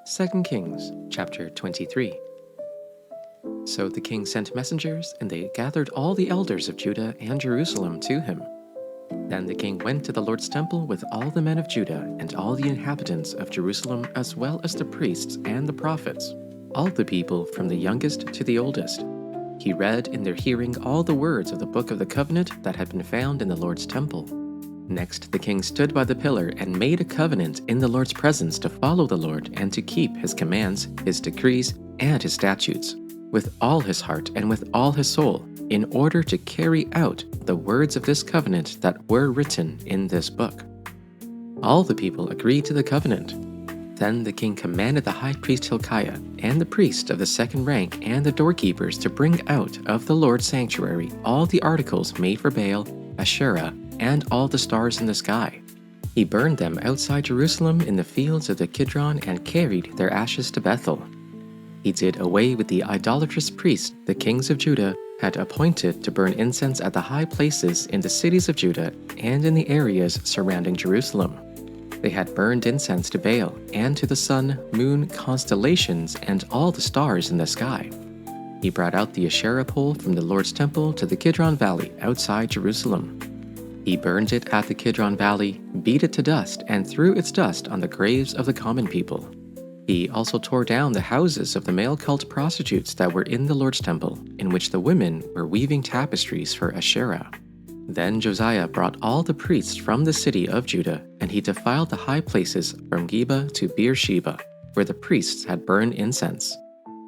2 Kings chapter 23. So the king sent messengers, and they gathered all the elders of Judah and Jerusalem to him. Then the king went to the Lord's temple with all the men of Judah and all the inhabitants of Jerusalem, as well as the priests and the prophets, all the people from the youngest to the oldest. He read in their hearing all the words of the book of the covenant that had been found in the Lord's temple. Next, the king stood by the pillar and made a covenant in the Lord's presence to follow the Lord and to keep his commands, his decrees, and his statutes, with all his heart and with all his soul, in order to carry out the words of this covenant that were written in this book. All the people agreed to the covenant. Then the king commanded the high priest Hilkiah and the priest of the second rank and the doorkeepers to bring out of the Lord's sanctuary all the articles made for Baal, Asherah, and all the stars in the sky. He burned them outside Jerusalem in the fields of the Kidron and carried their ashes to Bethel. He did away with the idolatrous priests the kings of Judah had appointed to burn incense at the high places in the cities of Judah and in the areas surrounding Jerusalem. They had burned incense to Baal and to the sun, moon, constellations, and all the stars in the sky. He brought out the Asherah pole from the Lord's temple to the Kidron Valley outside Jerusalem. He burned it at the Kidron Valley, beat it to dust, and threw its dust on the graves of the common people. He also tore down the houses of the male cult prostitutes that were in the Lord's temple, in which the women were weaving tapestries for Asherah. Then Josiah brought all the priests from the city of Judah, and he defiled the high places from Geba to Beersheba, where the priests had burned incense.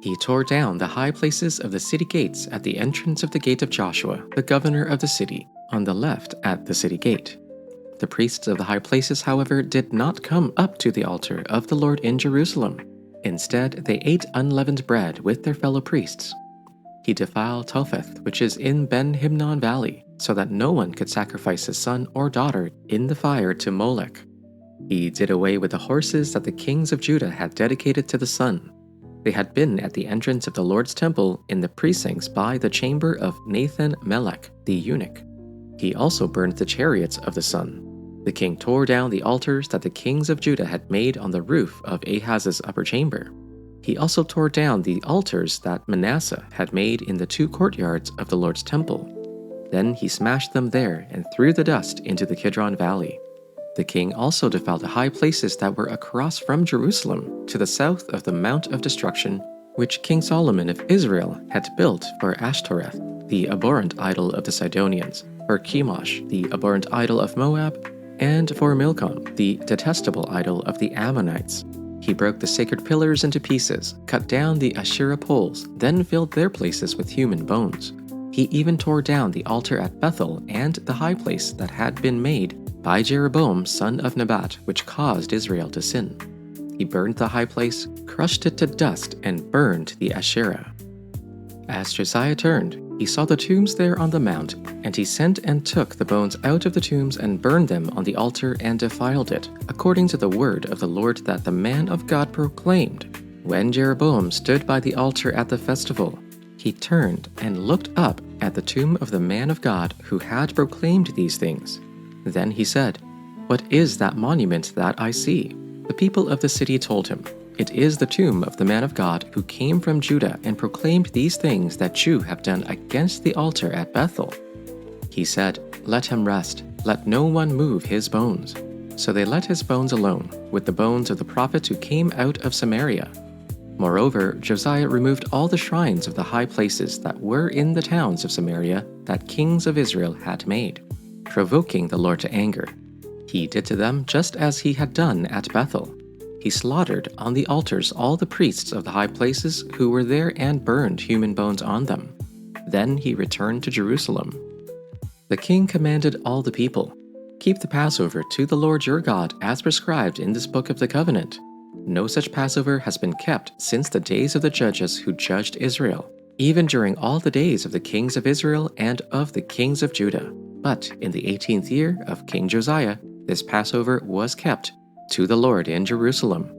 He tore down the high places of the city gates at the entrance of the gate of Joshua, the governor of the city, on the left at the city gate. The priests of the high places, however, did not come up to the altar of the Lord in Jerusalem. Instead, they ate unleavened bread with their fellow priests. He defiled Topheth, which is in Ben-Himnon Valley, so that no one could sacrifice his son or daughter in the fire to Molech. He did away with the horses that the kings of Judah had dedicated to the sun. They had been at the entrance of the Lord's temple in the precincts by the chamber of Nathan-Melech, the eunuch. He also burned the chariots of the sun. The king tore down the altars that the kings of Judah had made on the roof of Ahaz's upper chamber. He also tore down the altars that Manasseh had made in the two courtyards of the Lord's temple. Then he smashed them there and threw the dust into the Kidron Valley. The king also defiled the high places that were across from Jerusalem to the south of the Mount of Destruction, which King Solomon of Israel had built for Ashtoreth, the abhorrent idol of the Sidonians, for Chemosh, the abhorrent idol of Moab, and for Milcom, the detestable idol of the Ammonites. He broke the sacred pillars into pieces, cut down the Asherah poles, then filled their places with human bones. He even tore down the altar at Bethel and the high place that had been made by Jeroboam son of Nebat, which caused Israel to sin. He burned the high place, crushed it to dust, and burned the Asherah. As Josiah turned, he saw the tombs there on the mount, and he sent and took the bones out of the tombs and burned them on the altar and defiled it, according to the word of the Lord that the man of God proclaimed. When Jeroboam stood by the altar at the festival, he turned and looked up at the tomb of the man of God who had proclaimed these things. Then he said, "What is that monument that I see?" The people of the city told him, "It is the tomb of the man of God who came from Judah and proclaimed these things that you have done against the altar at Bethel." He said, "Let him rest, let no one move his bones." So they let his bones alone, with the bones of the prophets who came out of Samaria. Moreover, Josiah removed all the shrines of the high places that were in the towns of Samaria that kings of Israel had made, provoking the Lord to anger. He did to them just as he had done at Bethel. He slaughtered on the altars all the priests of the high places who were there and burned human bones on them. Then he returned to Jerusalem. The king commanded all the people, "Keep the Passover to the Lord your God as prescribed in this book of the covenant." No such Passover has been kept since the days of the judges who judged Israel, even during all the days of the kings of Israel and of the kings of Judah. But in the 18th year of King Josiah, this Passover was kept to the Lord in Jerusalem.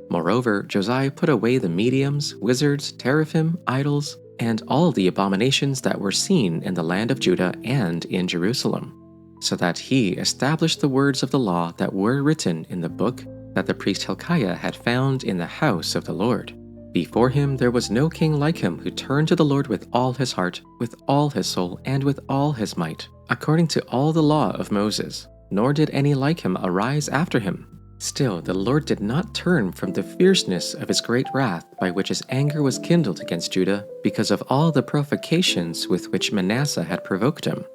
Moreover, Josiah put away the mediums, wizards, teraphim, idols, and all the abominations that were seen in the land of Judah and in Jerusalem, so that he established the words of the law that were written in the book that the priest Hilkiah had found in the house of the Lord. Before him there was no king like him who turned to the Lord with all his heart, with all his soul, and with all his might, according to all the law of Moses, nor did any like him arise after him. Still the Lord did not turn from the fierceness of his great wrath by which his anger was kindled against Judah because of all the provocations with which Manasseh had provoked him.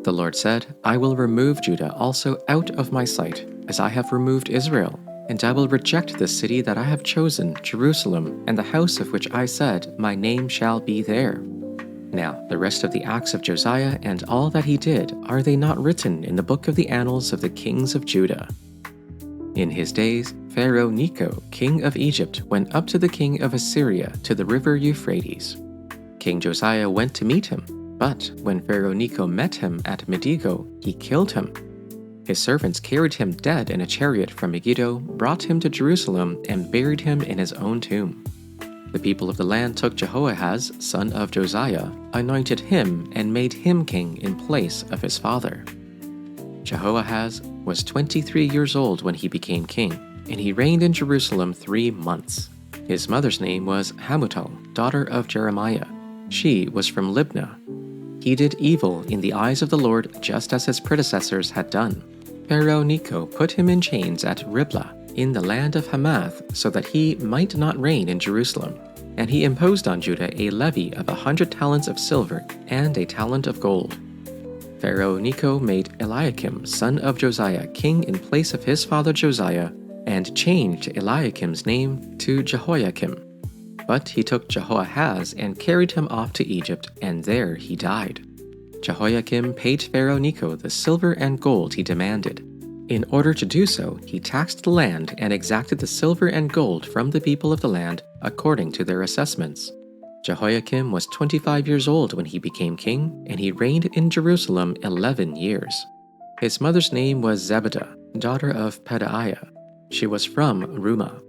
The Lord said, I will remove Judah also out of my sight, as I have removed Israel, and I will reject the city that I have chosen, Jerusalem, and the house of which I said, my name shall be there. Now, the rest of the acts of Josiah and all that he did, are they not written in the book of the annals of the kings of Judah? In his days, Pharaoh Necho, king of Egypt, went up to the king of Assyria to the river Euphrates. King Josiah went to meet him, but when Pharaoh Necho met him at Megiddo, he killed him. His servants carried him dead in a chariot from Megiddo, brought him to Jerusalem, and buried him in his own tomb. The people of the land took Jehoahaz, son of Josiah, anointed him, and made him king in place of his father. Jehoahaz was 23 years old when he became king, and he reigned in Jerusalem 3 months. His mother's name was Hamutal, daughter of Jeremiah. She was from Libnah. He did evil in the eyes of the Lord, just as his predecessors had done. Pharaoh Necho put him in chains at Riblah, in the land of Hamath, so that he might not reign in Jerusalem. And he imposed on Judah a levy of 100 talents of silver and a talent of gold. Pharaoh Necho made Eliakim, son of Josiah, king in place of his father Josiah, and changed Eliakim's name to Jehoiakim. But he took Jehoahaz and carried him off to Egypt, and there he died. Jehoiakim paid Pharaoh Necho the silver and gold he demanded. In order to do so, he taxed the land and exacted the silver and gold from the people of the land according to their assessments. Jehoiakim was 25 years old when he became king, and he reigned in Jerusalem 11 years. His mother's name was Zebedah, daughter of Pedaiah. She was from Rumah.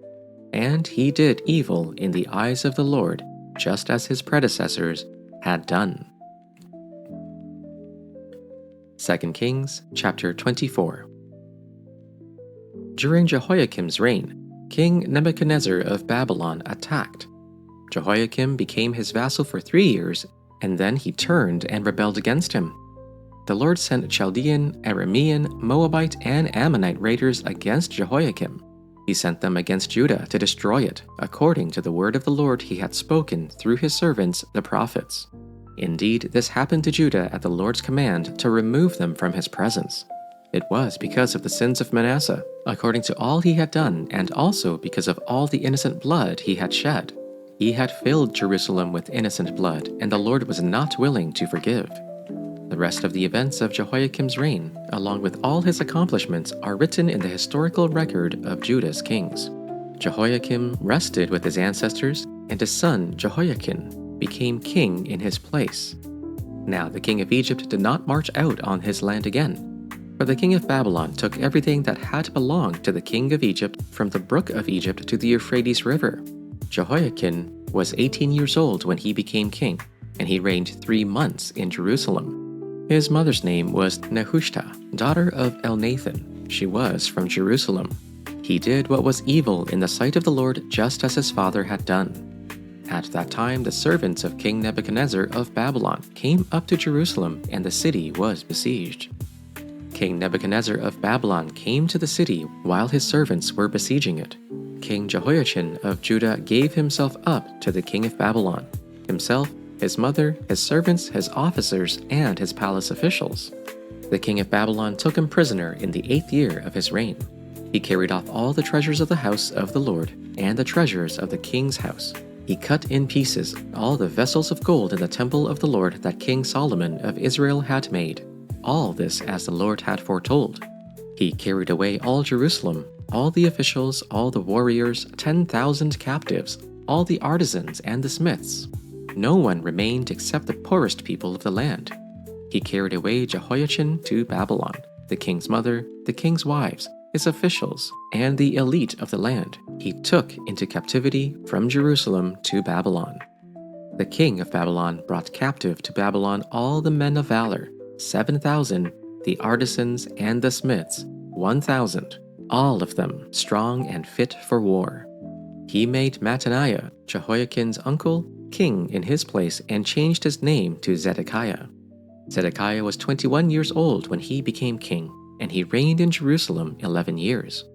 And he did evil in the eyes of the Lord, just as his predecessors had done. 2 Kings chapter 24. During Jehoiakim's reign, King Nebuchadnezzar of Babylon attacked. Jehoiakim became his vassal for 3 years, and then he turned and rebelled against him. The Lord sent Chaldean, Aramean, Moabite, and Ammonite raiders against Jehoiakim. He sent them against Judah to destroy it, according to the word of the Lord he had spoken through his servants, the prophets. Indeed, this happened to Judah at the Lord's command to remove them from his presence. It was because of the sins of Manasseh, according to all he had done, and also because of all the innocent blood he had shed. He had filled Jerusalem with innocent blood, and the Lord was not willing to forgive. The rest of the events of Jehoiakim's reign, along with all his accomplishments, are written in the historical record of Judah's kings. Jehoiakim rested with his ancestors, and his son Jehoiachin became king in his place. Now the king of Egypt did not march out on his land again, for the king of Babylon took everything that had belonged to the king of Egypt from the brook of Egypt to the Euphrates River. Jehoiachin was 18 years old when he became king, and he reigned 3 months in Jerusalem. His mother's name was Nehushta, daughter of Elnathan. She was from Jerusalem. He did what was evil in the sight of the Lord, just as his father had done. At that time the servants of King Nebuchadnezzar of Babylon came up to Jerusalem, and the city was besieged. King Nebuchadnezzar of Babylon came to the city while his servants were besieging it. King Jehoiachin of Judah gave himself up to the king of Babylon, himself, his mother, his servants, his officers, and his palace officials. The king of Babylon took him prisoner in the 8th year of his reign. He carried off all the treasures of the house of the Lord and the treasures of the king's house. He cut in pieces all the vessels of gold in the temple of the Lord that King Solomon of Israel had made. All this as the Lord had foretold. He carried away all Jerusalem, all the officials, all the warriors, 10,000 captives, all the artisans and the smiths. No one remained except the poorest people of the land. He carried away Jehoiachin to Babylon, the king's mother, the king's wives, his officials, and the elite of the land. He took into captivity from Jerusalem to Babylon. The king of Babylon brought captive to Babylon all the men of valor, 7,000, the artisans and the smiths, 1,000. all of them strong and fit for war. He made Mattaniah, Jehoiachin's uncle, king in his place and changed his name to Zedekiah. Zedekiah was 21 years old when he became king, and he reigned in Jerusalem 11 years.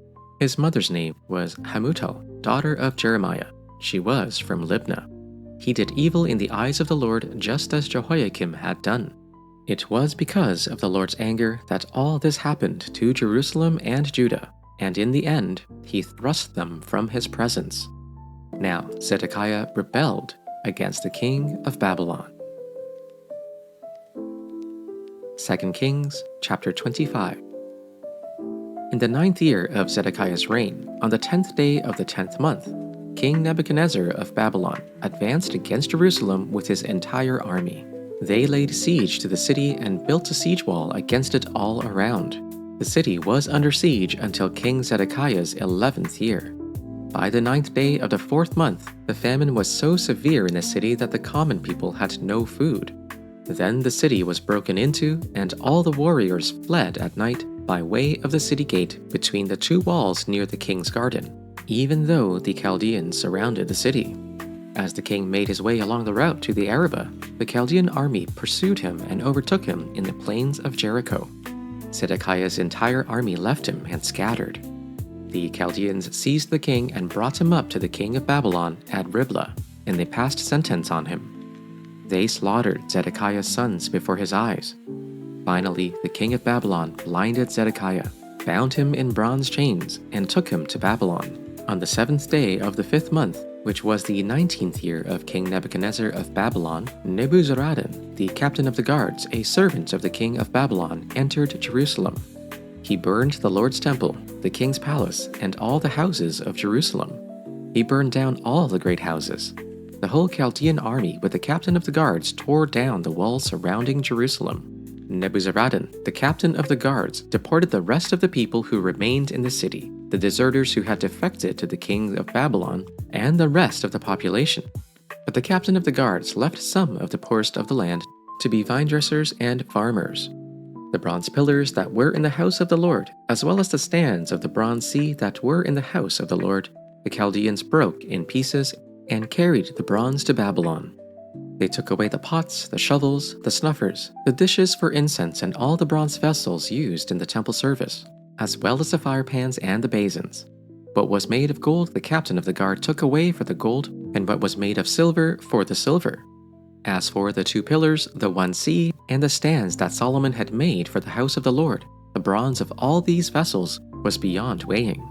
His mother's name was Hamutal, daughter of Jeremiah. She was from Libnah. He did evil in the eyes of the Lord just as Jehoiakim had done. It was because of the Lord's anger that all this happened to Jerusalem and Judah, and in the end, he thrust them from his presence. Now Zedekiah rebelled against the king of Babylon. 2 Kings chapter 25. In the 9th year of Zedekiah's reign, on the 10th day of the 10th month, King Nebuchadnezzar of Babylon advanced against Jerusalem with his entire army. They laid siege to the city and built a siege wall against it all around. The city was under siege until King Zedekiah's 11th year. By the 9th day of the 4th month, the famine was so severe in the city that the common people had no food. Then the city was broken into, and all the warriors fled at night by way of the city gate between the two walls near the king's garden, even though the Chaldeans surrounded the city. As the king made his way along the route to the Arabah, the Chaldean army pursued him and overtook him in the plains of Jericho. Zedekiah's entire army left him and scattered. The Chaldeans seized the king and brought him up to the king of Babylon at Riblah, and they passed sentence on him. They slaughtered Zedekiah's sons before his eyes. Finally, the king of Babylon blinded Zedekiah, bound him in bronze chains, and took him to Babylon. On the 7th day of the 5th month, which was the 19th year of King Nebuchadnezzar of Babylon, Nebuzaradan, the captain of the guards, a servant of the king of Babylon, entered Jerusalem. He burned the Lord's temple, the king's palace, and all the houses of Jerusalem. He burned down all the great houses. The whole Chaldean army with the captain of the guards tore down the walls surrounding Jerusalem. Nebuzaradan, the captain of the guards, deported the rest of the people who remained in the city, the deserters who had defected to the king of Babylon, and the rest of the population. But the captain of the guards left some of the poorest of the land to be vine dressers and farmers. The bronze pillars that were in the house of the Lord, as well as the stands of the bronze sea that were in the house of the Lord, the Chaldeans broke in pieces and carried the bronze to Babylon. They took away the pots, the shovels, the snuffers, the dishes for incense, and all the bronze vessels used in the temple service, as well as the fire pans and the basins. What was made of gold the captain of the guard took away for the gold, and what was made of silver for the silver. As for the two pillars, the one sea, and the stands that Solomon had made for the house of the Lord, the bronze of all these vessels was beyond weighing.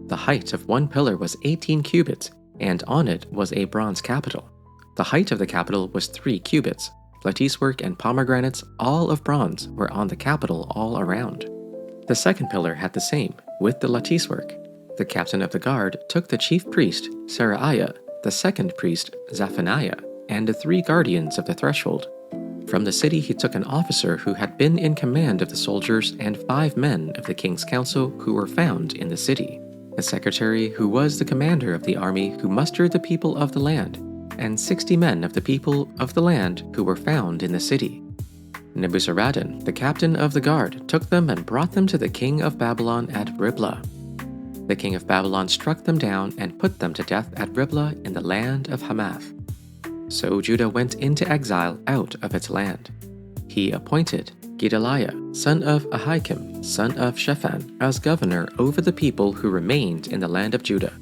The height of one pillar was 18 cubits, and on it was a bronze capital. The height of the capital was 3 cubits. Latticework and pomegranates, all of bronze, were on the capital all around. The second pillar had the same, with the latticework. The captain of the guard took the chief priest, Seraiah, the second priest, Zephaniah, and the 3 guardians of the threshold. From the city he took an officer who had been in command of the soldiers and 5 men of the king's council who were found in the city, a secretary who was the commander of the army who mustered the people of the land, and 60 men of the people of the land who were found in the city. Nebuzaradan, the captain of the guard, took them and brought them to the king of Babylon at Riblah. The king of Babylon struck them down and put them to death at Riblah in the land of Hamath. So Judah went into exile out of its land. He appointed Gedaliah, son of Ahikam, son of Shaphan, as governor over the people who remained in the land of Judah,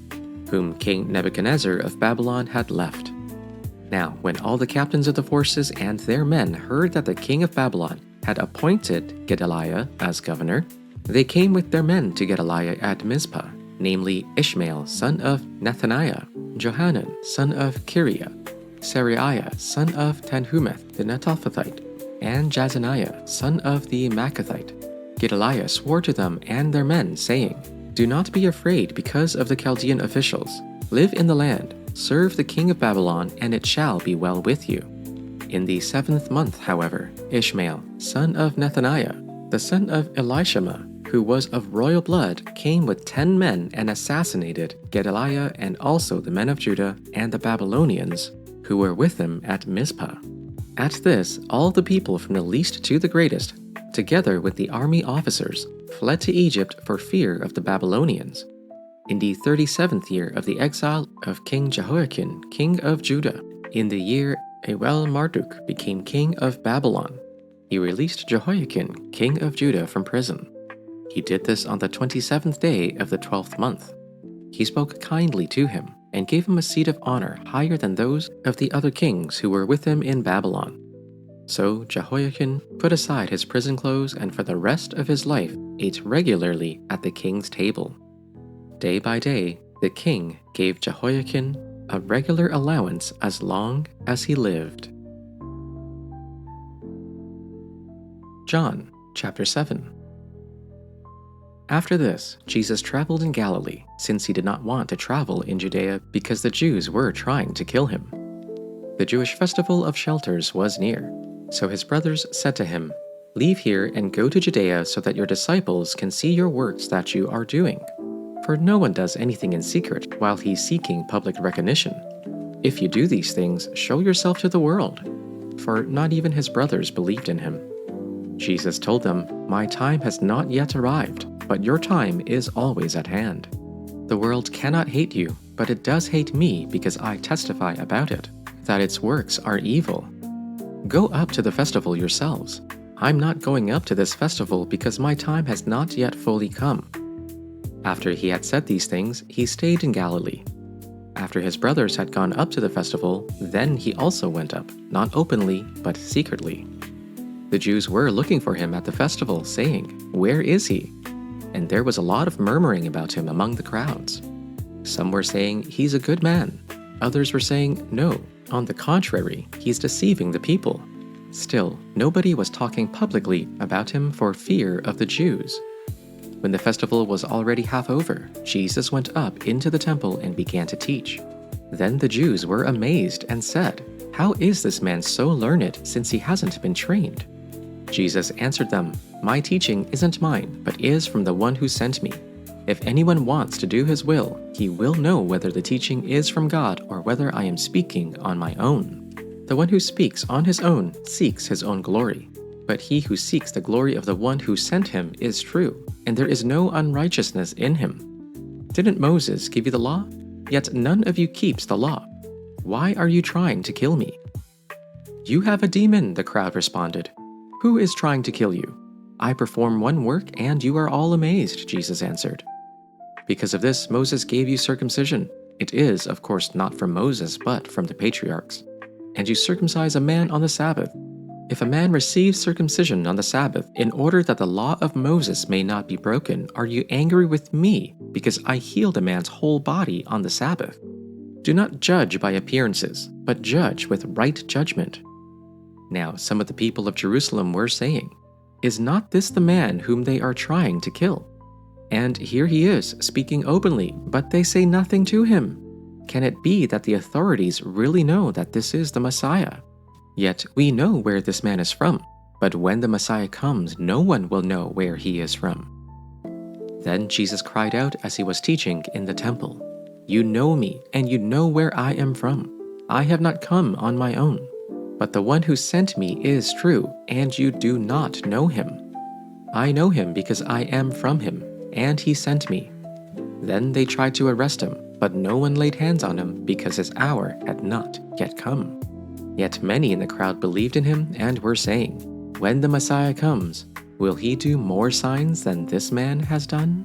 whom King Nebuchadnezzar of Babylon had left. Now, when all the captains of the forces and their men heard that the king of Babylon had appointed Gedaliah as governor, they came with their men to Gedaliah at Mizpah, namely Ishmael, son of Nethaniah, Johanan, son of Kiriah, Seraiah, son of Tanhumeth the Netophathite, and Jazaniah, son of the Maacathite. Gedaliah swore to them and their men, saying, "Do not be afraid because of the Chaldean officials. Live in the land, serve the king of Babylon, and it shall be well with you." In the 7th month, however, Ishmael, son of Nethaniah, the son of Elishama, who was of royal blood, came with 10 men and assassinated Gedaliah and also the men of Judah and the Babylonians who were with him at Mizpah. At this, all the people from the least to the greatest, together with the army officers, fled to Egypt for fear of the Babylonians. In the 37th year of the exile of King Jehoiakim, king of Judah, in the year Marduk became king of Babylon, he released Jehoiakim, king of Judah, from prison. He did this on the 27th day of the 12th month. He spoke kindly to him and gave him a seat of honor higher than those of the other kings who were with him in Babylon. So Jehoiakim put aside his prison clothes and for the rest of his life ate regularly at the king's table. Day by day, the king gave Jehoiakim a regular allowance as long as he lived. John chapter 7. After this, Jesus traveled in Galilee, since he did not want to travel in Judea because the Jews were trying to kill him. The Jewish festival of shelters was near, so his brothers said to him, "Leave here and go to Judea so that your disciples can see your works that you are doing. For no one does anything in secret while he's seeking public recognition. If you do these things, show yourself to the world." For not even his brothers believed in him. Jesus told them, "My time has not yet arrived, but your time is always at hand. The world cannot hate you, but it does hate me because I testify about it, that its works are evil. Go up to the festival yourselves. I'm not going up to this festival because my time has not yet fully come." After he had said these things, he stayed in Galilee. After his brothers had gone up to the festival, then he also went up, not openly, but secretly. The Jews were looking for him at the festival, saying, "Where is he?" And there was a lot of murmuring about him among the crowds. Some were saying, "He's a good man." Others were saying, "No, on the contrary, he's deceiving the people." Still, nobody was talking publicly about him for fear of the Jews. When the festival was already half over, Jesus went up into the temple and began to teach. Then the Jews were amazed and said, "How is this man so learned since he hasn't been trained?" Jesus answered them, "My teaching isn't mine, but is from the one who sent me. If anyone wants to do his will, he will know whether the teaching is from God or whether I am speaking on my own. The one who speaks on his own seeks his own glory, but he who seeks the glory of the one who sent him is true, and there is no unrighteousness in him. Didn't Moses give you the law? Yet none of you keeps the law. Why are you trying to kill me?" "You have a demon," the crowd responded. "Who is trying to kill you? I perform one work and you are all amazed," Jesus answered. "Because of this Moses gave you circumcision. It is, of course, not from Moses, but from the patriarchs. And you circumcise a man on the Sabbath. If a man receives circumcision on the Sabbath in order that the law of Moses may not be broken, are you angry with me because I healed a man's whole body on the Sabbath? Do not judge by appearances, but judge with right judgment." Now some of the people of Jerusalem were saying, "Is not this the man whom they are trying to kill? And here he is, speaking openly, but they say nothing to him. Can it be that the authorities really know that this is the Messiah? Yet we know where this man is from, but when the Messiah comes, no one will know where he is from." Then Jesus cried out as he was teaching in the temple, "You know me, and you know where I am from. I have not come on my own, but the one who sent me is true, and you do not know him. I know him because I am from him, and he sent me." Then they tried to arrest him, but no one laid hands on him because his hour had not yet come. Yet many in the crowd believed in him and were saying, "When the Messiah comes, will he do more signs than this man has done?"